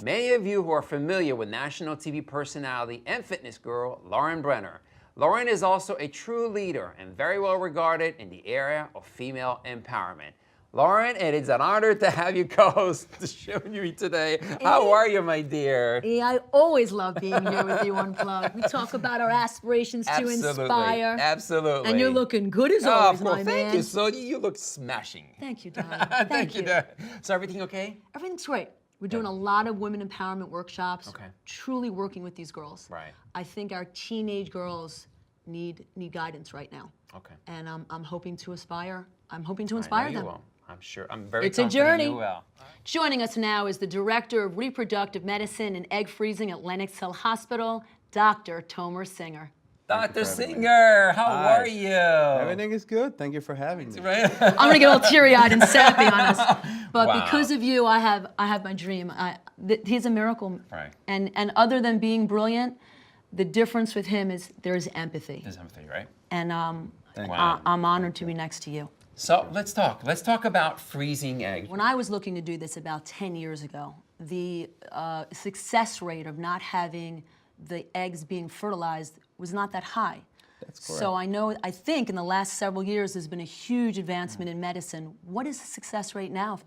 Many of you who are familiar with national TV personality and fitness guru Lauren Brenner. Lauren is also a true leader and very well regarded in the area of female empowerment. Lauren, it is an honor to have you co-host the show with me today. How are you, my dear? I always love being here with you, Unplugged. We talk about our aspirations to inspire. Absolutely. And you're looking good as always, of course. my Thank man. you. So you look smashing. Thank you, darling. Thank you. Darling. So everything okay? Everything's great. We're doing a lot of women empowerment workshops. Okay. Truly working with these girls. Right. I think our teenage girls need guidance right now. Okay. And I'm hoping to inspire. I'm hoping to I inspire know you them. will. I'm sure. I'm very It's a confident journey. you will. Joining us now is the Director of Reproductive Medicine and Egg Freezing at Lenox Hill Hospital, Dr. Tomer Singer. Dr. Singer, how Hi. are you? Everything is good. Thank you for having me. Right? I'm gonna get all teary-eyed and sappy on us, but Wow. because of you, I have my dream. He's a miracle, Right. And other than being brilliant, the difference with him is there's empathy, There's empathy, right? and Thank Wow. I'm honored to be next to you. So let's talk. Let's talk about freezing eggs. When I was looking to do this about 10 years ago, the success rate of not having the eggs being fertilized was not that high. That's correct. So I think in the last several years there's been a huge advancement in medicine. What is the success rate now if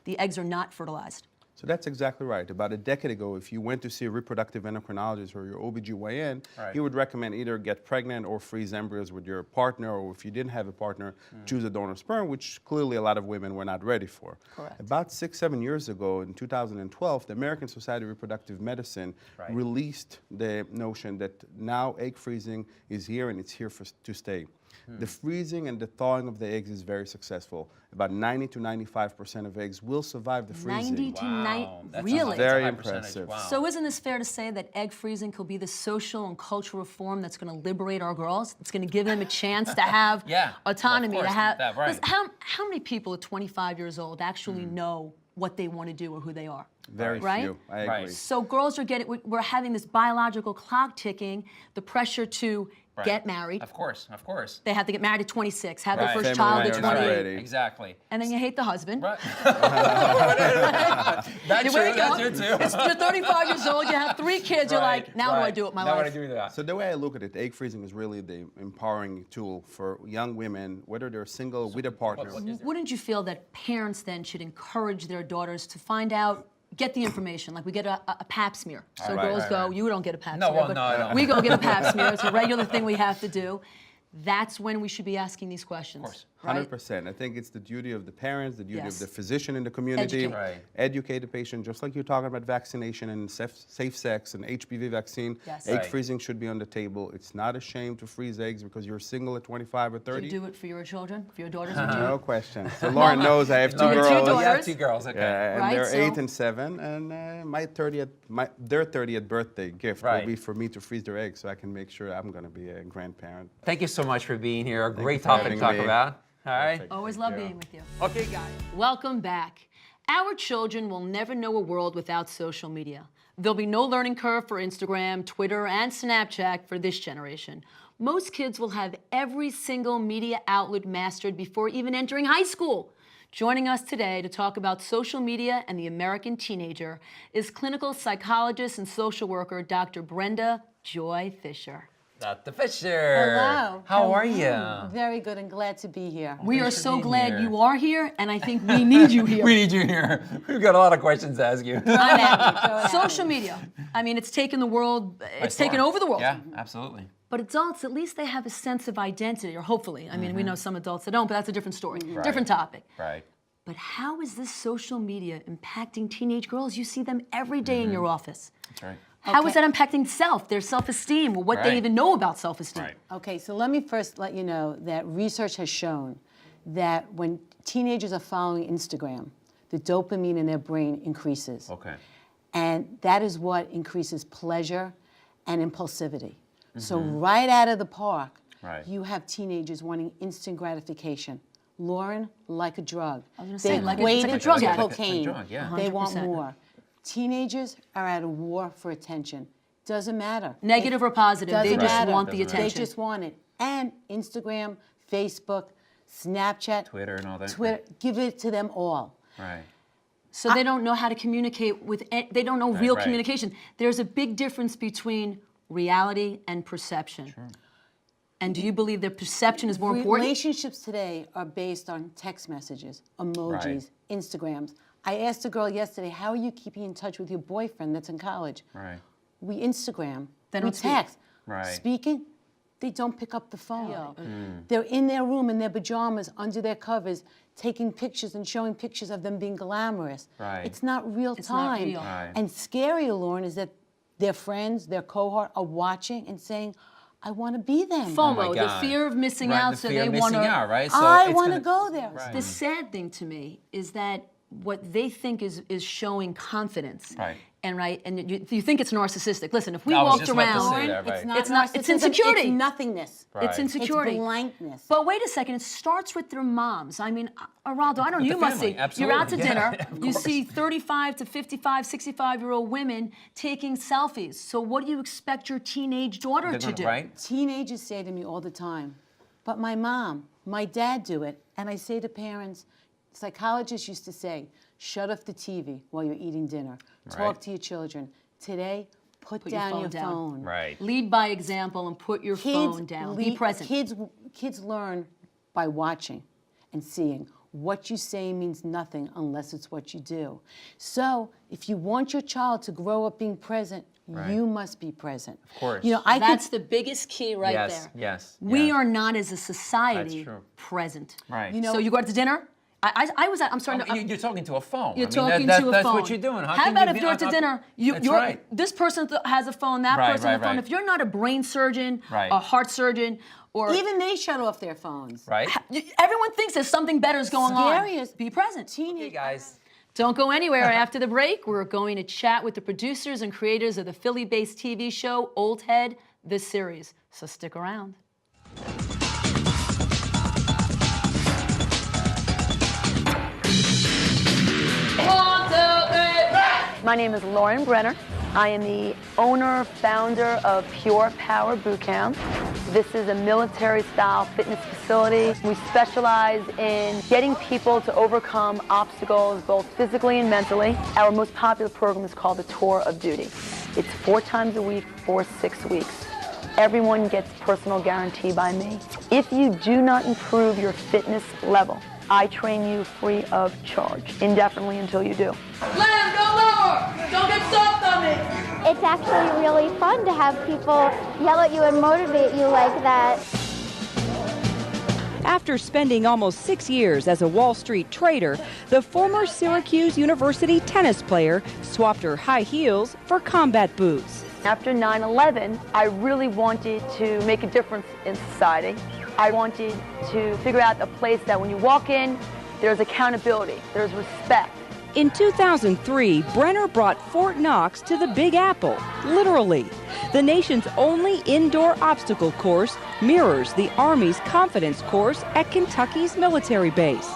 the eggs are not fertilized? So that's exactly right. About a decade ago, if you went to see a reproductive endocrinologist or your OBGYN, Right. he would recommend either get pregnant or freeze embryos with your partner, or if you didn't have a partner, choose a donor sperm, which clearly a lot of women were not ready for. Correct. About 6-7 years ago, in 2012, the American Society of Reproductive Medicine Right. released the notion that now egg freezing is here and it's here to stay. The freezing and the thawing of the eggs is very successful. About 90 to 95% of eggs will survive the freezing. 90 to Wow. 90, That's really? a Very high percentage. impressive. Wow. So isn't this fair to say that egg freezing could be the social and cultural reform that's going to liberate our girls? It's going to give them a chance to have Yeah, autonomy, of course, to have. that, right. Listen, how many people at 25 years old actually know what they want to do or who they are? Very Right? few. I agree. Right. So girls are we're having this biological clock ticking, the pressure to Right. get married. Of course, of course. They have to get married at 26, have their Right. first Family child at matters 28. already. Exactly. And then you hate the husband. Right. That's You true. wake up, That's true too. you're 35 years old, you have 3 kids, you're Right, like, now what do I right. do with my now life? What do I do with that? So the way I look at it, egg freezing is really the empowering tool for young women, whether they're single with a partner. what is there? Wouldn't you feel that parents then should encourage their daughters to find out, get the information, like we get a pap smear. So Right, girls right, go, right. you don't get a pap No, smear, well, but no. we go get a pap smear. It's a regular thing we have to do. That's when we should be asking these questions. Of course. Right? 100%. I think it's the duty of the parents, the duty Yes. of the physician in the community. Educate. Right. Educate the patient, just like you're talking about vaccination and safe sex and HPV vaccine. Yes. Egg Right. freezing should be on the table. It's not a shame to freeze eggs because you're single at 25 or Do 30. you do it for your children, for your daughters? Would you? No question. So Lauren knows I have two Lauren, two girls. daughters. You have 2 girls. Okay. Yeah, and Right, they're so- 8 and 7, and their 30th birthday gift Right. will be for me to freeze their eggs, so I can make sure I'm going to be a grandparent. Thank you so much for being here. A great you for topic to having talk me. about. All right. Perfect. Always Thank love you. being with you. Okay, guys. Welcome back. Our children will never know a world without social media. There'll be no learning curve for Instagram, Twitter, and Snapchat for this generation. Most kids will have every single media outlet mastered before even entering high school. Joining us today to talk about social media and the American teenager is clinical psychologist and social worker Dr. Brenda Joy Fisher. Dr. Fisher. Hello. How are Hello. you? Very good and glad to be here. We are Thanks for so being glad here. you are here, and I think we need you here. We need you here. We've got a lot of questions to ask you. I'm happy. Go ahead. Social media. I mean, it's taken the world, it's taken Storm. over the world. Yeah, absolutely. But adults, at least they have a sense of identity, or hopefully. I mean, we know some adults that don't, but that's a different story, different topic. Right. But how is this social media impacting teenage girls? You see them every day in your office. That's right. How is Okay. that impacting self, their self-esteem, or what Right. they even know about self-esteem? Right. Okay, so let me first let you know that research has shown that when teenagers are following Instagram, the dopamine in their brain increases. Okay. And that is what increases pleasure and impulsivity. So right out of the park, Right. you have teenagers wanting instant gratification. Lauren, like a drug. I was gonna They say, like it's like a equate it drug to addict. Like a cocaine. drug, yeah. They want 100%. more. Teenagers are at a war for attention. Doesn't matter. Negative or positive, they Doesn't just matter. want the Doesn't matter. attention. They just want it. And Instagram, Facebook, Snapchat, Twitter and all that. Twitter, give it to them all. Right. So they don't know how to communicate with, they don't know real communication. There's a big difference between reality and perception. Sure. And do you believe that perception is more important? Relationships today are based on text messages, emojis, Instagrams. I asked a girl yesterday, how are you keeping in touch with your boyfriend that's in college? Right. We Instagram, They we don't speak. text. Right. Speaking, they don't pick up the phone. They're in their room in their pajamas, under their covers, taking pictures and showing pictures of them being glamorous. Right. It's not real It's not time. real. Right. And scarier, Lauren, is that their friends, their cohort are watching and saying, I want to be them. FOMO, the God. fear of missing Right, out, the so fear they of want missing to. out, right? So I it's want to gonna- go there. Right. The sad thing to me is that what they think is showing confidence. Right. And you think it's narcissistic. Listen, if we I was walked just about to around, say that, right. It's not it's narcissism, insecurity. It's nothingness. Right. It's insecurity. It's blankness. But wait a second, it starts with their moms. I mean, Araldo, I don't know, With you the must family, see. absolutely. You're out to Yeah, dinner, of you course. see 35 to 55, 65-year-old women taking selfies. So what do you expect your teenage daughter They're to gonna- do? Right? Teenagers say to me all the time, but my mom, my dad do it. And I say to parents, psychologists used to say, shut off the TV while you're eating dinner. Talk Right. to your children. Today, put Put your down phone your down. phone. Right. Lead by example and put your phone down. Be present. Kids learn by watching and seeing. What you say means nothing unless it's what you do. So if you want your child to grow up being present, you must be present. Of course. You know, That's the biggest key right Yes, there. yes, We yeah. are not as a society That's true. present. Right. You know- So you go out to dinner? I'm sorry. You're talking to a phone. You're I mean, talking that, to a that's phone. what you're doing. How can about you if be you're on- out to dinner? That's right. This person has a phone, that Right, person has a right, phone. right. If you're not a brain surgeon, Right. a heart surgeon, or Even they shut off their phones. Right? everyone thinks there's something better is going on. Scary is- Be present. Hey, guys. Don't go anywhere. After the break, we're going to chat with the producers and creators of the Philly-based TV show Old Head, the series. So stick around. My name is Lauren Brenner. I am the owner, founder of Pure Power Bootcamp. This is a military-style fitness facility. We specialize in getting people to overcome obstacles, both physically and mentally. Our most popular program is called the Tour of Duty. It's 4 times a week for 6 weeks. Everyone gets personal guarantee by me. If you do not improve your fitness level, I train you free of charge, indefinitely until you do. Lamb, go lower! Don't get soft on me! It's actually really fun to have people yell at you and motivate you like that. After spending almost 6 years as a Wall Street trader, the former Syracuse University tennis player swapped her high heels for combat boots. After 9/11, I really wanted to make a difference in society. I wanted to figure out a place that when you walk in, there's accountability, there's respect. In 2003, Brenner brought Fort Knox to the Big Apple, literally. The nation's only indoor obstacle course mirrors the Army's confidence course at Kentucky's military base.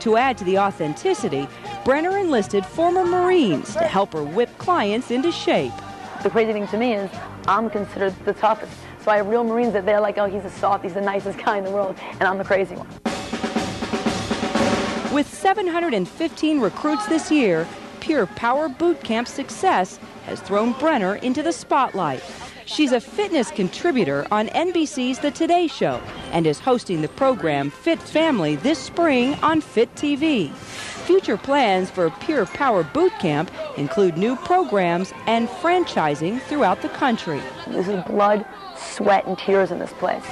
To add to the authenticity, Brenner enlisted former Marines to help her whip clients into shape. The crazy thing to me is I'm considered the toughest. So I have real Marines that they're like, oh, he's a soft, he's the nicest guy in the world, and I'm the crazy one. With 715 recruits this year, Pure Power Bootcamp's success has thrown Brenner into the spotlight. She's a fitness contributor on NBC's The Today Show and is hosting the program Fit Family this spring on Fit TV. Future plans for Pure Power Bootcamp include new programs and franchising throughout the country. This is blood, sweat, and tears in this place.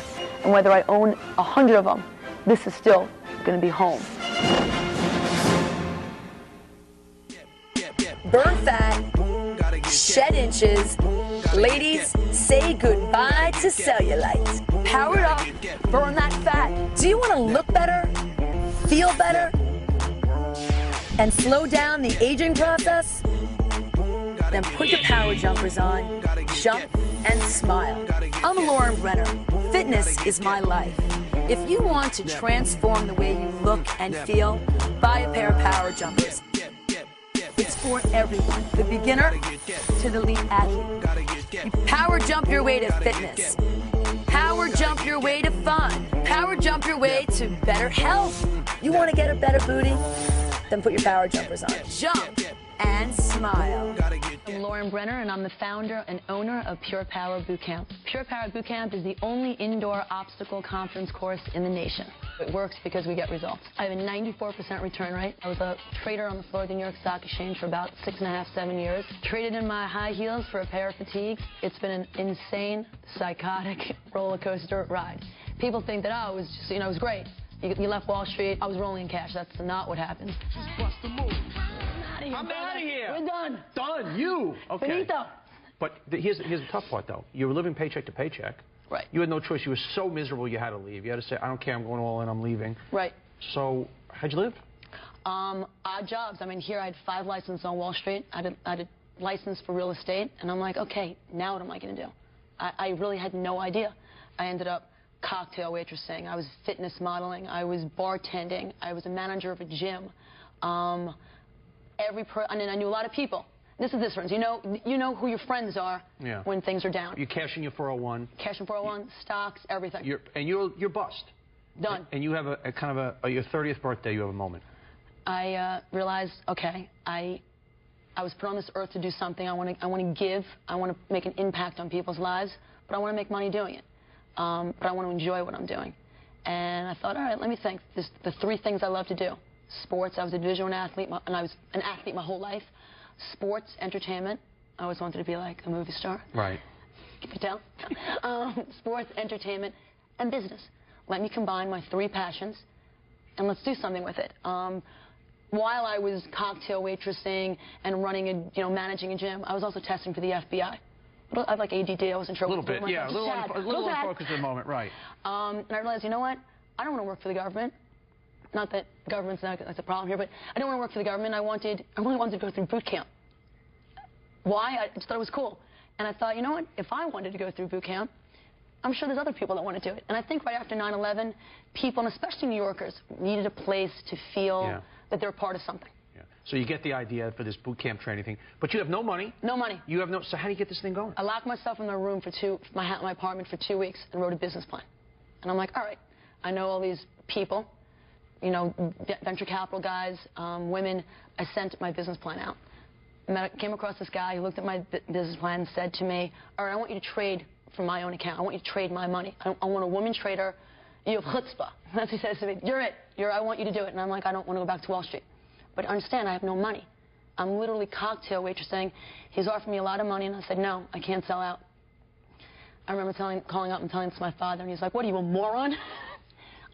And whether I own 100 of them, this is still going to be home. Burn fat, shed inches. Ladies, say goodbye to cellulite. Power it up, burn that fat. Do you want to look better, feel better, and slow down the aging process? Then put your power jumpers on, jump, and smile. I'm Lauren Brenner. Fitness is my life. If you want to transform the way you look and feel, buy a pair of power jumpers. It's for everyone, the beginner to the elite athlete. You power jump your way to fitness. Power jump your way to fun. Power jump your way to better health. You want to get a better booty? then put your power jumpers on. Jump and smile. I'm Lauren Brenner, and I'm the founder and owner of Pure Power Bootcamp. Pure Power Bootcamp is the only indoor obstacle conference course in the nation. It works because we get results. I have a 94% return rate. I was a trader on the floor of the New York Stock Exchange for about 6.5, 7 years. Traded in my high heels for a pair of fatigues. It's been an insane, psychotic roller coaster ride. People think that, oh, it was just, it was great. You left Wall Street. I was rolling in cash. That's not what happened. I'm out of here. We're done. Done. You. Okay. Finito. But here's the tough part, though. You were living paycheck to paycheck. Right. You had no choice. You were so miserable you had to leave. You had to say, I don't care. I'm going all in. I'm leaving. Right. So how'd you live? Odd jobs. I mean, here I had 5 licenses on Wall Street. I had a license for real estate. And I'm like, okay, now what am I going to do? I really had no idea. I ended up cocktail waitressing. I was fitness modeling. I was bartending. I was a manager of a gym. And then I knew a lot of people. This is the difference. You know who your friends are when things are down. You cash in your 401. Cash in 401, stocks, everything. You're bust. Done. And you have a kind of your 30th birthday. You have a moment. I realized, okay, I was put on this earth to do something. I want to give. I want to make an impact on people's lives, but I want to make money doing it. But I want to enjoy what I'm doing. And I thought, all right, let me think. The 3 things I love to do. Sports. I was a Division I athlete, and I was an athlete my whole life. Sports, entertainment. I always wanted to be like a movie star. Right. Can you tell? Sports, entertainment, and business. Let me combine my 3 passions, and let's do something with it. While I was cocktail waitressing and running managing a gym, I was also testing for the FBI. I have like ADD. I wasn't sure. A little bit, yeah. A little unfocused at the moment, right. And I realized, you know what? I don't want to work for the government. Not that government's not that's a problem here, but I didn't want to work for the government. I really wanted to go through boot camp. Why? I just thought it was cool. And I thought, you know what? If I wanted to go through boot camp, I'm sure there's other people that want to do it. And I think right after 9/11, people, and especially New Yorkers, needed a place to feel that they're part of something. Yeah. So you get the idea for this boot camp training thing, but you have no money. No money. You have no. So how do you get this thing going? I locked myself in my room for my apartment for 2 weeks and wrote a business plan. And I'm like, all right, I know all these people. Venture capital guys, women. I sent my business plan out. Came across this guy who looked at my business plan and said to me, all right, I want you to trade from my own account. I want you to trade my money. I want a woman trader. You have chutzpah. That's what he says to me. You're it. I want you to do it. And I'm like, I don't want to go back to Wall Street. But understand, I have no money. I'm literally cocktail waitressing. He's offered me a lot of money, and I said, no, I can't sell out. I remember calling up and telling this to my father, and he's like, what are you, a moron?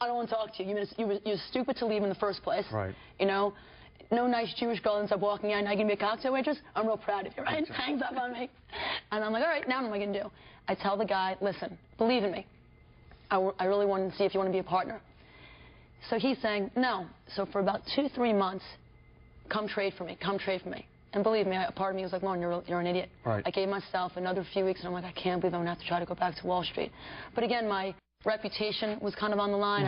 I don't want to talk to you. You're stupid to leave in the first place. Right. No nice Jewish girl ends up walking out, now you can be a cocktail waitress? I'm real proud of you, right? Hangs up on me. And I'm like, all right, now what am I going to do? I tell the guy, listen, believe in me. I really want to see if you want to be a partner. So he's saying, no. So for about 2-3 months, come trade for me, come trade for me. And believe me, a part of me was like, Lauren, you're an idiot. Right. I gave myself another few weeks, and I'm like, I can't believe I'm going to have to try to go back to Wall Street. But again, my reputation was kind of on the line.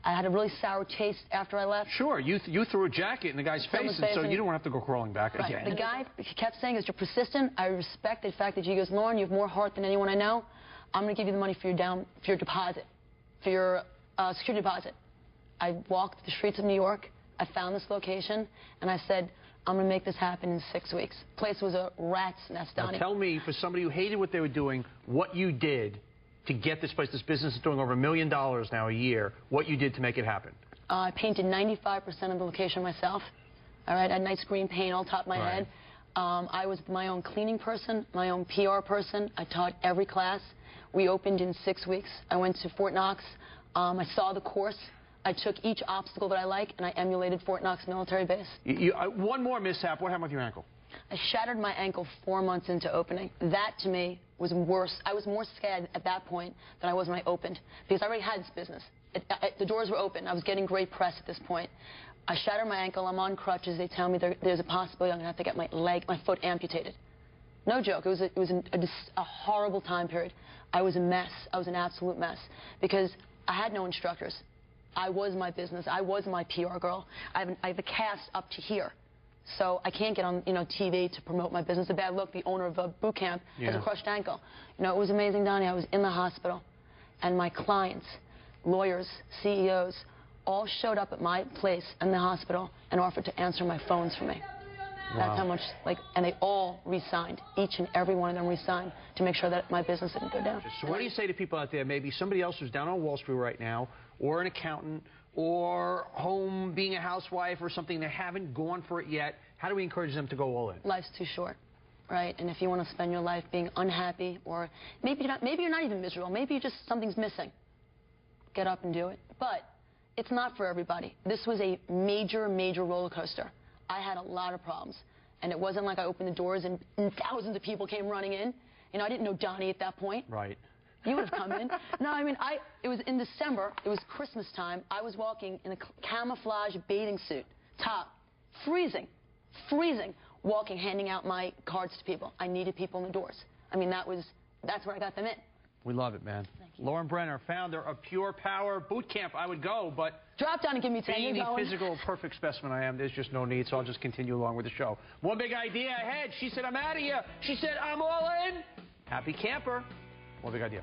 I had a really sour taste after I left. Sure, you threw a jacket in the guy's face, and so you don't have to go crawling back again. The guy, he kept saying, you're persistent. I respect the fact that he goes, Lauren, you have more heart than anyone I know. I'm going to give you the money for your deposit, for your security deposit. I walked the streets of New York. I found this location, and I said, I'm going to make this happen in 6 weeks. The place was a rat's nest, Donnie. Now tell me, for somebody who hated what they were doing, what you did to get this place. This business is doing over $1 million now a year. What you did to make it happen? I painted 95% of the location myself. All right, I had nice green paint all top of my head. I was my own cleaning person, my own PR person. I taught every class. We opened in 6 weeks. I went to Fort Knox. I saw the course. I took each obstacle that I like, and I emulated Fort Knox military base. One more mishap. What happened with your ankle? I shattered my ankle 4 months into opening. That, to me, was worse. I was more scared at that point than I was when I opened, because I already had this business. The doors were open. I was getting great press at this point. I shattered my ankle. I'm on crutches. They tell me there's a possibility I'm going to have to get my foot amputated. No joke. It was a horrible time period. I was a mess. I was an absolute mess, because I had no instructors. I was my business. I was my PR girl. I have a cast up to here. So I can't get on, TV to promote my business. A bad look. The owner of a boot camp has a crushed ankle. It was amazing, Donnie. I was in the hospital, and my clients, lawyers, CEOs, all showed up at my place in the hospital and offered to answer my phones for me. That's how much, and they all re-signed. Each and every one of them re-signed to make sure that my business didn't go down. So what do you say to people out there, maybe somebody else who's down on Wall Street right now, or an accountant, or home being a housewife or something, they haven't gone for it yet? How do we encourage them to go all in? Life's too short, right? And if you want to spend your life being unhappy, or maybe you're not even miserable, maybe something's missing, get up and do it. But it's not for everybody. This was a major, major roller coaster. I had a lot of problems, and it wasn't like I opened the doors and thousands of people came running in. You know, I didn't know Donnie at that point. Right. You would have come in. No, I mean, it was in December. It was Christmas time. I was walking in a camouflage bathing suit, top, freezing, walking, handing out my cards to people. I needed people in the doors. I mean, that's where I got them in. We love it, man. Thank you. Lauren Brenner, founder of Pure Power Bootcamp. I would go, but drop down and give me 10. being the physical perfect specimen I am, there's just no need, so I'll just continue along with the show. One big idea ahead. She said, I'm out of here. She said, I'm all in. Happy camper. One big idea.